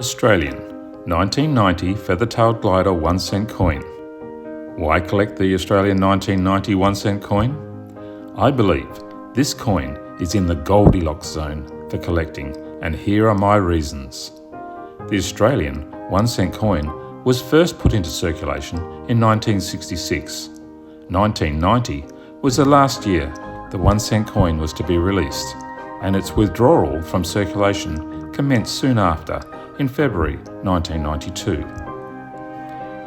Australian 1990 feather-tailed glider 1 cent coin. Why collect the Australian 1990 1 cent coin? I believe this coin is in the Goldilocks zone for collecting, and here are my reasons. The Australian 1 cent coin was first put into circulation in 1966. 1990 was the last year the 1 cent coin was to be released, and its withdrawal from circulation commenced soon after, in February 1992.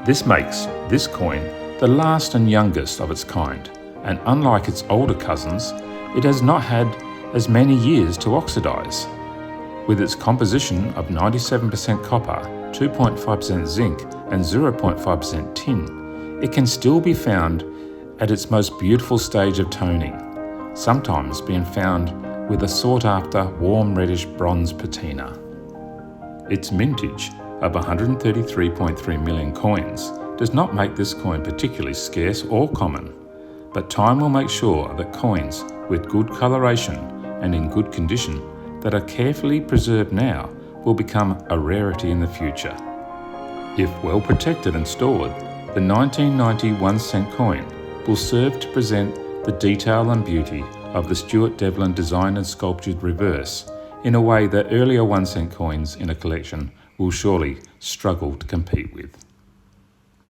This makes this coin the last and youngest of its kind, and unlike its older cousins, it has not had as many years to oxidise. With its composition of 97% copper, 2.5% zinc and 0.5% tin, it can still be found at its most beautiful stage of toning, sometimes being found with a sought-after warm reddish bronze patina. Its mintage of 133.3 million coins does not make this coin particularly scarce or common, but time will make sure that coins with good coloration and in good condition that are carefully preserved now will become a rarity in the future. If well protected and stored, the 1990 1 cent coin will serve to present the detail and beauty of the Stuart Devlin designed and sculptured reverse in a way that earlier 1 cent coins in a collection will surely struggle to compete with.